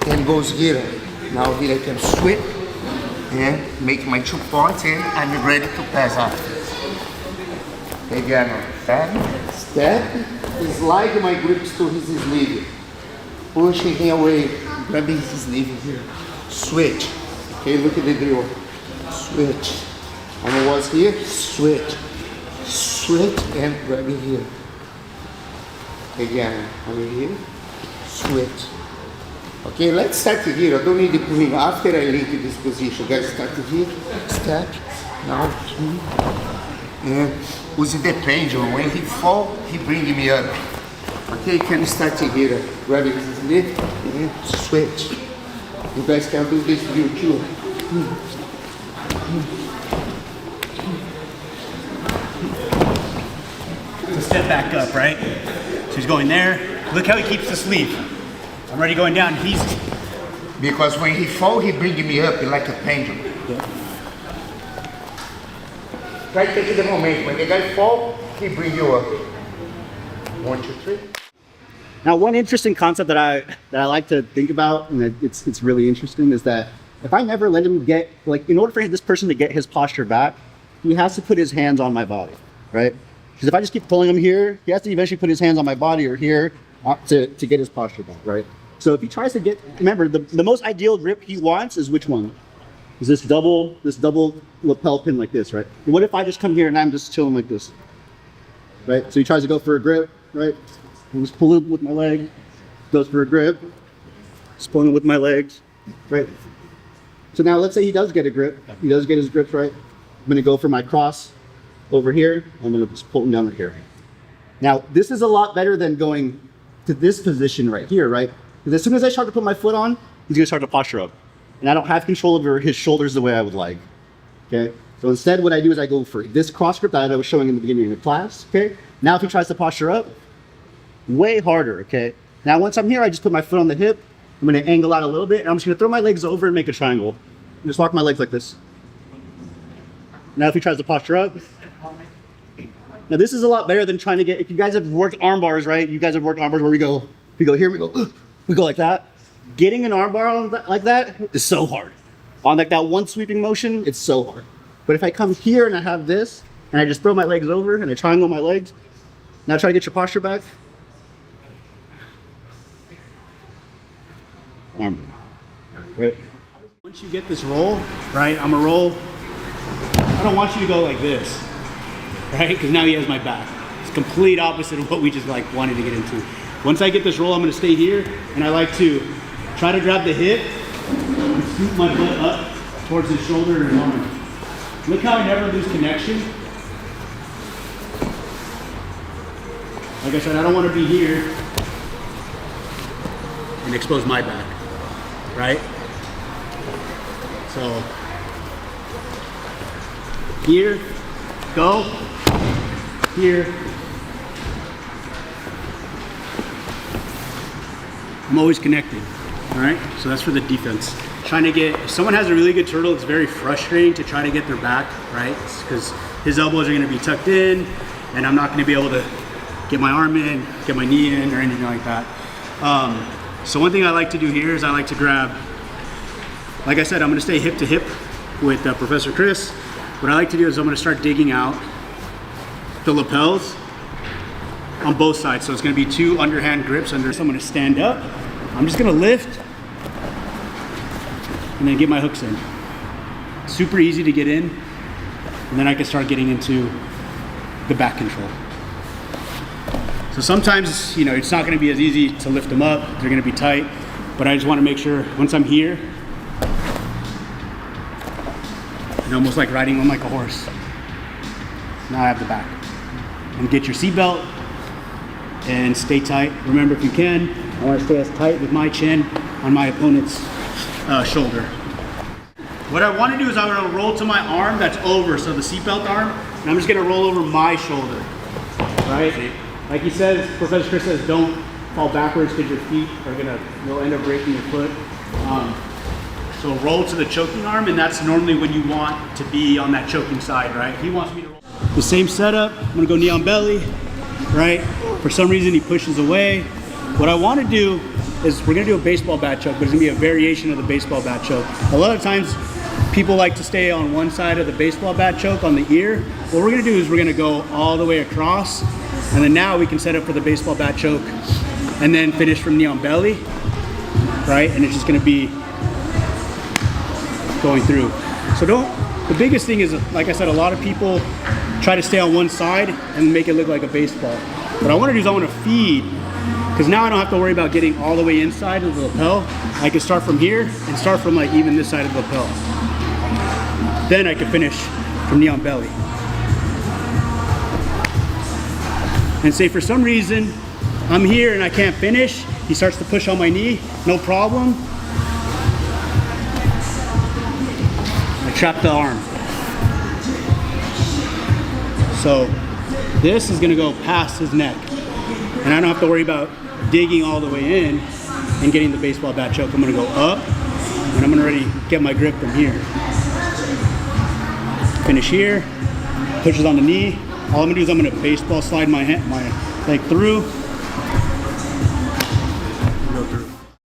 and goes here. Now here I can sweep and make my 2 points and I'm ready to pass out. Again, step, slide my grips to his sleeve, pushing him away, grabbing his sleeve here, switch. Okay, look at the drill, switch. I was here, switch, switch and grabbing here. Again, I'm here, switch. Okay, let's start here. I don't need to put him after I link to this position. Guys, start here, step, now, and using the pendulum. When he fall, he bring me up. Okay, can start here, grabbing his knee and switch. You guys can do this drill too. To step back up, right? So he's going there. Look how he keeps the sleeve. I'm already going down. He's because when he fall, he bring me up like a pendulum. Yeah. Try to take the moment. When the guy fall, he bring you up. 1, 2, 3. Now, one interesting concept that I like to think about, and it's really interesting, is that if I never let him get, like, in order for this person to get his posture back, he has to put his hands on my body, right? Because if I just keep pulling him here, he has to eventually put his hands on my body or here to get his posture back, right? So if he tries to get, remember, the most ideal grip he wants is which one? Is this double lapel pin like this, right? And what if I just come here and I'm just chilling like this, right? So he tries to go for a grip, right? I just pull it with my leg, goes for a grip, just pulling it with my legs, right? So now let's say he does get a grip, he does get his grips right. I'm gonna go for my cross over here, I'm gonna just pull him down right here. Now, this is a lot better than going to this position right here, right? Because as soon as I start to put my foot on, he's gonna start to posture up. And I don't have control over his shoulders the way I would like, okay? So instead what I do is I go for this cross grip that I was showing in the beginning of the class, okay? Now if he tries to posture up, way harder, okay? Now once I'm here, I just put my foot on the hip, I'm gonna angle out a little bit, and I'm just gonna throw my legs over and make a triangle. And just walk my legs like this. Now if he tries to posture up, now this is a lot better than trying to get, if you guys have worked arm bars, right? You guys have worked arm bars where we go here, we go like that. Getting an arm bar on that, like that is so hard. On like that one sweeping motion, it's so hard. But if I come here and I have this, and I just throw my legs over and I triangle my legs, now try to get your posture back. Arm bar, right? once you get this roll, right? I'm a roll. I don't want you to go like this, right? Because now he has my back. It's complete opposite of what we just like wanted to get into. Once I get this roll, I'm gonna stay here, and I like to try to grab the hip and scoop my butt up towards his shoulder and arm. Look how I never lose connection. Like I said, I don't want to be here and expose my back, right? So here, go, here. I'm always connected, all right? So that's for the defense. Trying to get, if someone has a really good turtle, it's very frustrating to try to get their back, right? Because his elbows are gonna be tucked in, and I'm not gonna be able to get my arm in, get my knee in, or anything like that. So one thing I like to do here is I like to grab, like I said, I'm gonna stay hip to hip with Professor Chris. What I like to do is I'm gonna start digging out the lapels on both sides. So it's gonna be two underhand grips under. So I'm gonna stand up, I'm just gonna lift, and then get my hooks in. Super easy to get in, and then I can start getting into the back control. So sometimes, you know, it's not gonna be as easy to lift them up, they're gonna be tight, but I just wanna make sure once I'm here, and almost like riding on like a horse. Now I have the back. And get your seatbelt and stay tight. Remember, if you can, I wanna stay as tight with my chin on my opponent's shoulder. What I wanna do is I'm gonna roll to my arm that's over, so the seatbelt arm, and I'm just gonna roll over my shoulder, right? Like he says, Professor Chris says, don't fall backwards because your feet are you'll end up breaking your foot. So roll to the choking arm, and that's normally when you want to be on that choking side, right? He wants me to roll. The same setup, I'm gonna go knee on belly, right? For some reason he pushes away. What I wanna do is we're gonna do a baseball bat choke, but it's gonna be a variation of the baseball bat choke. A lot of times people like to stay on one side of the baseball bat choke on the ear. What we're gonna do is we're gonna go all the way across, and then now we can set up for the baseball bat choke and then finish from knee on belly, right? And it's just gonna be going through. So the biggest thing is, like I said, a lot of people try to stay on one side and make it look like a baseball. What I wanna do is I wanna feed, because now I don't have to worry about getting all the way inside of the lapel. I can start from here and start from like even this side of the lapel. Then I can finish from knee on belly. And say for some reason, I'm here and I can't finish, he starts to push on my knee, no problem. I trap the arm. So this is gonna go past his neck. And I don't have to worry about digging all the way in and getting the baseball bat choke. I'm gonna go up and I'm gonna already get my grip from here. Finish here, pushes on the knee. All I'm gonna do is I'm gonna baseball slide my leg through. Go through.